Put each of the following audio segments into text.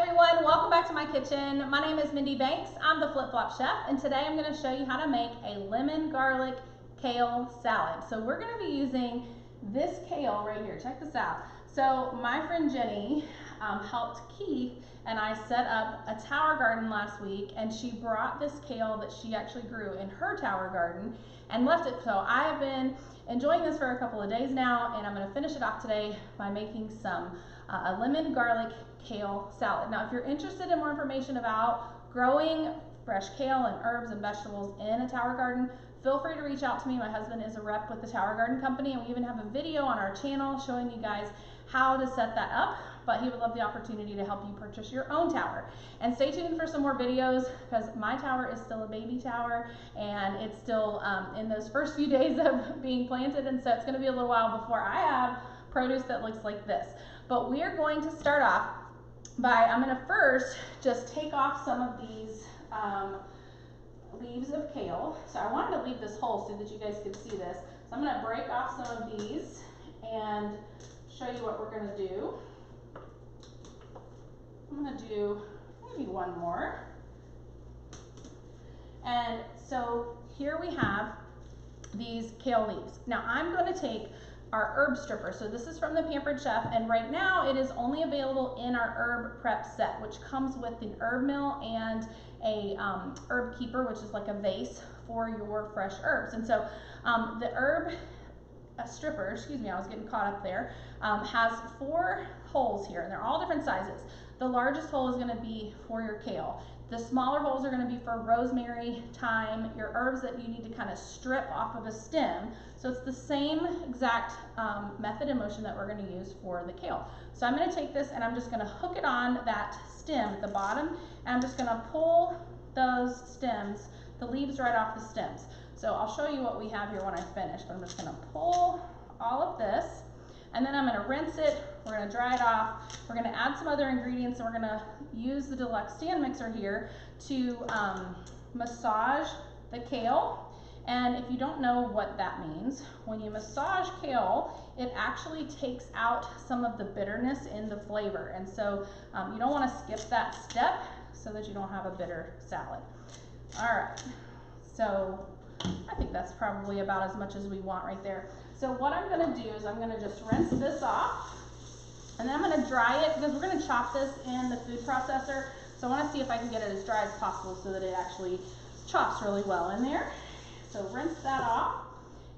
everyone, welcome back to my kitchen. My name is Mindy Banks. I'm the Flip Flop Chef, and today I'm going to show you how to make a lemon garlic kale salad. So we're going to be using this kale right here. Check this out. So my friend Jenny helped Keith and I set up a tower garden last week, and she brought this kale that she actually grew in her tower garden and left it. So I have been enjoying this for a couple of days now, and I'm going to finish it off today by making some a lemon garlic kale salad. Now, if you're interested in more information about growing fresh kale and herbs and vegetables in a tower garden, feel free to reach out to me. My husband is a rep with the Tower Garden Company, and we even have a video on our channel showing you guys how to set that up, but he would love the opportunity to help you purchase your own tower. And stay tuned for some more videos, because my tower is still a baby tower, and it's still in those first few days of being planted, and so it's going to be a little while before I have produce that looks like this. But we are going to start off by, I'm going to first just take off some of these leaves of kale. So I wanted to leave this whole so that you guys could see this. So I'm going to break off some of these and show you what we're going to do. I'm going to do maybe one more. And so here we have these kale leaves. Now I'm going to take our herb stripper. So this is from the Pampered Chef, and right now it is only available in our herb prep set, which comes with an herb mill and a herb keeper, which is like a vase for your fresh herbs. And so the herb stripper, excuse me, I was getting caught up there, has 4 holes here, and they're all different sizes. The largest hole is going to be for your kale. The smaller holes are going to be for rosemary, thyme, your herbs that you need to kind of strip off of a stem. So it's the same exact method and motion that we're going to use for the kale. So I'm going to take this and I'm just going to hook it on that stem at the bottom, and I'm just going to pull those stems, the leaves right off the stems. So I'll show you what we have here when I finish, but I'm just going to pull all of this, and then I'm going to rinse it. We're going to dry it off. We're going to add some other ingredients, and we're going to use the deluxe stand mixer here to massage the kale. And if you don't know what that means, when you massage kale, it actually takes out some of the bitterness in the flavor. And so you don't want to skip that step so that you don't have a bitter salad. All right, so I think that's probably about as much as we want right there. So what I'm going to do is I'm going to just rinse this off, and then I'm going to dry it, because we're going to chop this in the food processor. So I want to see if I can get it as dry as possible so that it actually chops really well in there. So rinse that off,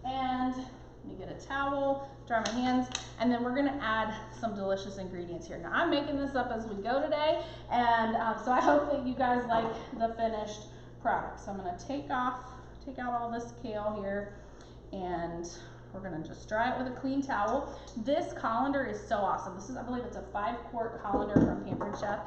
and let me get a towel, dry my hands, and then we're going to add some delicious ingredients here. Now I'm making this up as we go today, and so I hope that you guys like the finished product. So I'm going to take out all this kale here, and we're going to just dry it with a clean towel. This colander is so awesome. This is, I believe it's a 5-quart colander from Pampered Chef,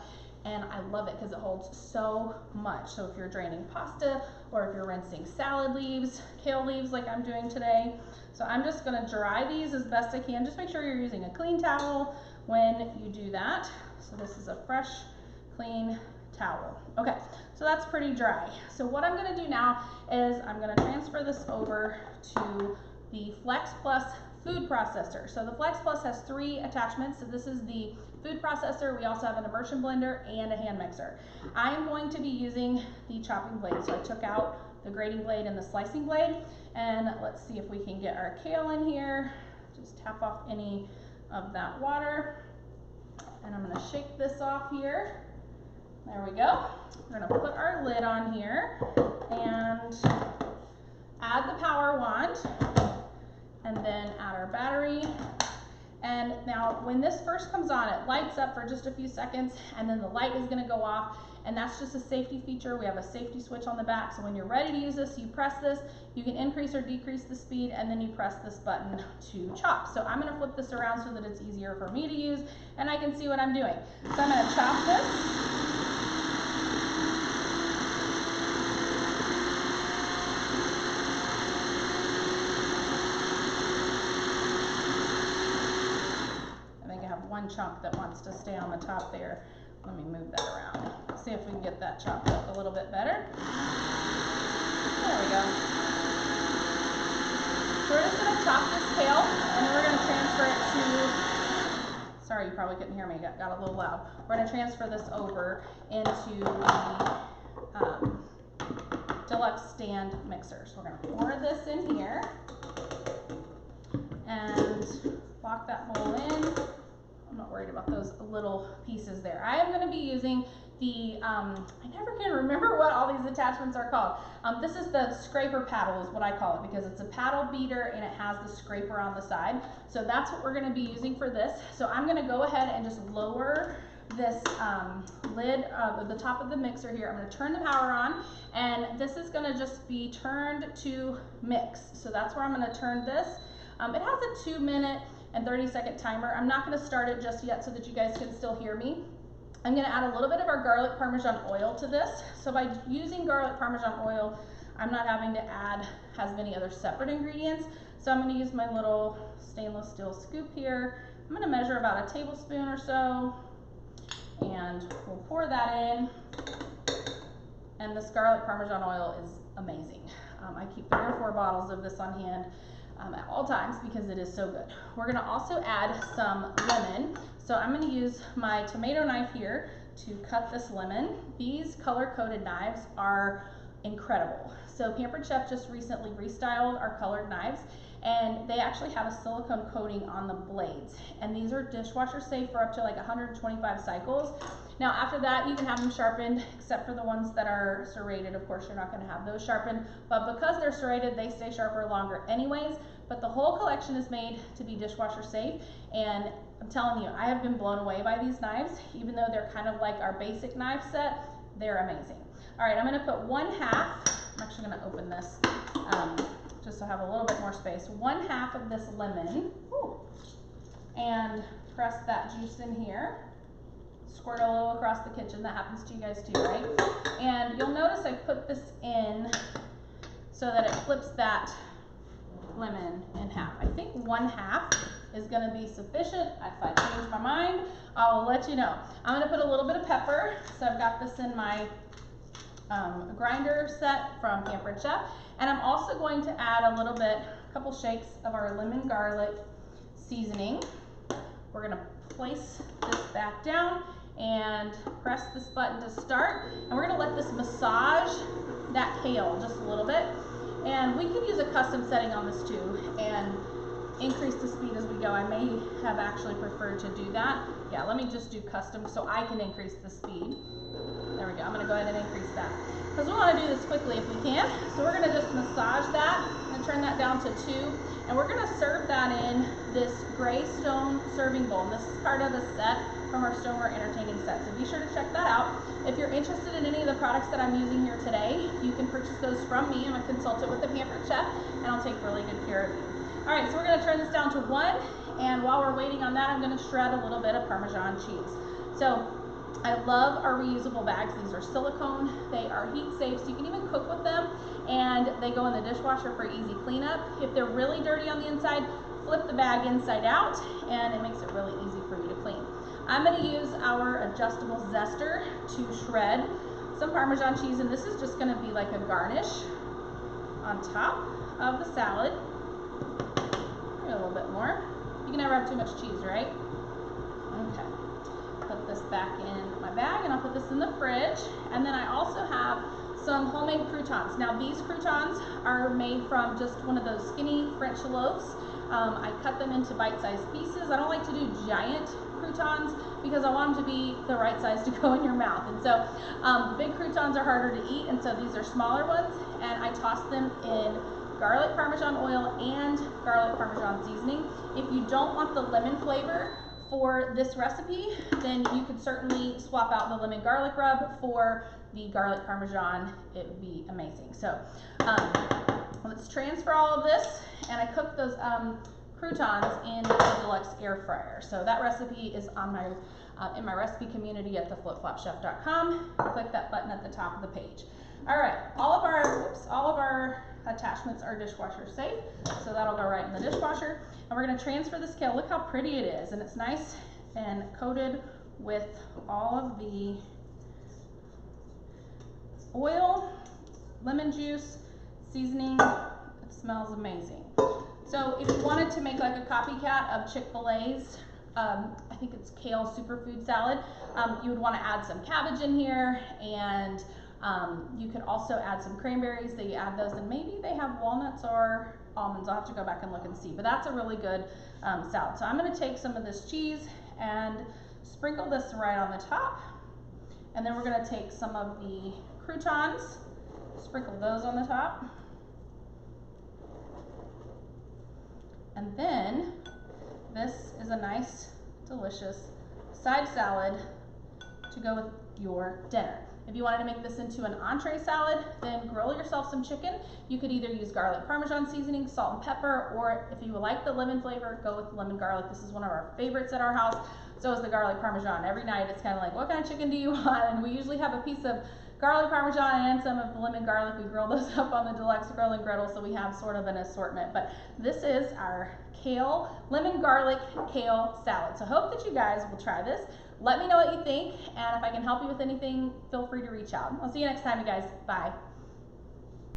and I love it because it holds so much. So if you're draining pasta, or if you're rinsing salad leaves, kale leaves like I'm doing today. So I'm just going to dry these as best I can. Just make sure you're using a clean towel when you do that. So this is a fresh, clean towel. Okay, so that's pretty dry. So what I'm going to do now is I'm going to transfer this over to the Flex Plus food processor. So the Flex Plus has 3 attachments. So this is the food processor. We also have an immersion blender and a hand mixer. I'm going to be using the chopping blade. So I took out the grating blade and the slicing blade, and let's see if we can get our kale in here. Just tap off any of that water, and I'm going to shake this off here. There we go. We're going to put our lid on here and add the power wand, and then add our battery. And now when this first comes on, it lights up for just a few seconds, and then the light is going to go off, and that's just a safety feature. We have a safety switch on the back, so when you're ready to use this, you press this. You can increase or decrease the speed, and then you press this button to chop. So I'm going to flip this around so that it's easier for me to use, and I can see what I'm doing. So I'm going to chop this. One chunk that wants to stay on the top there. Let me move that around. See if we can get that chopped up a little bit better. There we go. So we're just going to chop this kale, and then we're going to transfer it to Sorry, you probably couldn't hear me, got a little loud. We're gonna transfer this over into the deluxe stand mixer. So we're gonna pour this in here and lock that bowl in. I'm not worried about those little pieces there. I am gonna be using the, I never can remember what all these attachments are called. This is the scraper paddle is what I call it, because it's a paddle beater and it has the scraper on the side. So that's what we're gonna be using for this. So I'm gonna go ahead and just lower this lid of the top of the mixer here. I'm gonna turn the power on, and this is gonna just be turned to mix. So that's where I'm gonna turn this. It has a 2-minute and 30-second timer. I'm not gonna start it just yet so that you guys can still hear me. I'm gonna add a little bit of our garlic parmesan oil to this. So by using garlic parmesan oil, I'm not having to add as many other separate ingredients. So I'm gonna use my little stainless steel scoop here. I'm gonna measure about a tablespoon or so, and we'll pour that in. And this garlic parmesan oil is amazing. I keep 3 or 4 bottles of this on hand at all times because it is so good. We're gonna also add some lemon. So I'm gonna use my tomato knife here to cut this lemon. These color-coded knives are incredible. So Pampered Chef just recently restyled our colored knives, and they actually have a silicone coating on the blades. And these are dishwasher safe for up to like 125 cycles. Now after that, you can have them sharpened, except for the ones that are serrated. Of course, you're not gonna have those sharpened, but because they're serrated, they stay sharper longer anyways. But the whole collection is made to be dishwasher safe, and I'm telling you, I have been blown away by these knives. Even though they're kind of like our basic knife set, they're amazing. All right, I'm gonna put 1/2, I'm actually gonna open this just so I have a little bit more space. 1/2 of this lemon, and press that juice in here. Squirt a little across the kitchen. That happens to you guys too, right? And you'll notice I put this in so that it flips that lemon in half. I think 1/2 is gonna be sufficient. If I change my mind, I'll let you know. I'm gonna put a little bit of pepper. So I've got this in my grinder set from Pampered Chef. And I'm also going to add a little bit, a couple shakes of our lemon garlic seasoning. We're gonna place this back down and press this button to start. And we're gonna let this massage that kale just a little bit. And we could use a custom setting on this too and increase the speed as we go. I may have actually preferred to do that. Yeah, let me just do custom so I can increase the speed. There we go, I'm gonna go ahead and increase that. Because we wanna do this quickly if we can. So we're gonna just massage that and turn that down to 2. And we're gonna serve that in this gray stone serving bowl. And this is part of a set from our Stoneware Entertaining set. So be sure to check that out. If you're interested in any of the products that I'm using here today, you can purchase those from me. I'm a consultant with the Pampered Chef, and I'll take really good care of you. All right, so we're gonna turn this down to 1. And while we're waiting on that, I'm gonna shred a little bit of Parmesan cheese. So I love our reusable bags. These are silicone. They are heat safe, so you can even cook with them, and they go in the dishwasher for easy cleanup. If they're really dirty on the inside, flip the bag inside out, and it makes it really easy for you to clean. I'm gonna use our adjustable zester to shred some Parmesan cheese, and this is just gonna be like a garnish on top of the salad. Maybe a little bit more. You can never have too much cheese, right? Okay. Put this back in my bag, and I'll put this in the fridge. And then I also have some homemade croutons. Now these croutons are made from just one of those skinny French loaves. I cut them into bite-sized pieces. I don't like to do giant croutons because I want them to be the right size to go in your mouth. And so big croutons are harder to eat, and so these are smaller ones, and I toss them in garlic parmesan oil and garlic parmesan seasoning. If you don't want the lemon flavor for this recipe, then you could certainly swap out the lemon garlic rub for the garlic parmesan. It would be amazing. So let's transfer all of this, and I cooked those croutons in the deluxe air fryer. So that recipe is on my in my recipe community at theflipflopchef.com. Click that button at the top of the page. All right, all of our attachments are dishwasher safe, so that'll go right in the dishwasher. And we're gonna transfer this kale. Look how pretty it is, and it's nice and coated with all of the oil, lemon juice, seasoning. It smells amazing. So if you wanted to make like a copycat of Chick-fil-A's I think it's kale superfood salad. You would want to add some cabbage in here, and you could also add some cranberries. They add those, and maybe they have walnuts or almonds. I'll have to go back and look and see, but that's a really good salad. So I'm going to take some of this cheese and sprinkle this right on the top, and then we're going to take some of the croutons, sprinkle those on the top, and then this is a nice, delicious side salad to go with your dinner. If you wanted to make this into an entree salad, then grill yourself some chicken. You could either use garlic parmesan seasoning, salt and pepper, or if you like the lemon flavor, go with lemon garlic. This is one of our favorites at our house. So is the garlic parmesan. Every night it's kind of like, what kind of chicken do you want? And we usually have a piece of garlic parmesan and some of the lemon garlic. We grill those up on the deluxe grill and griddle, so we have sort of an assortment. But this is our lemon garlic kale salad. So hope that you guys will try this. Let me know what you think, and if I can help you with anything, feel free to reach out. I'll see you next time, you guys. Bye.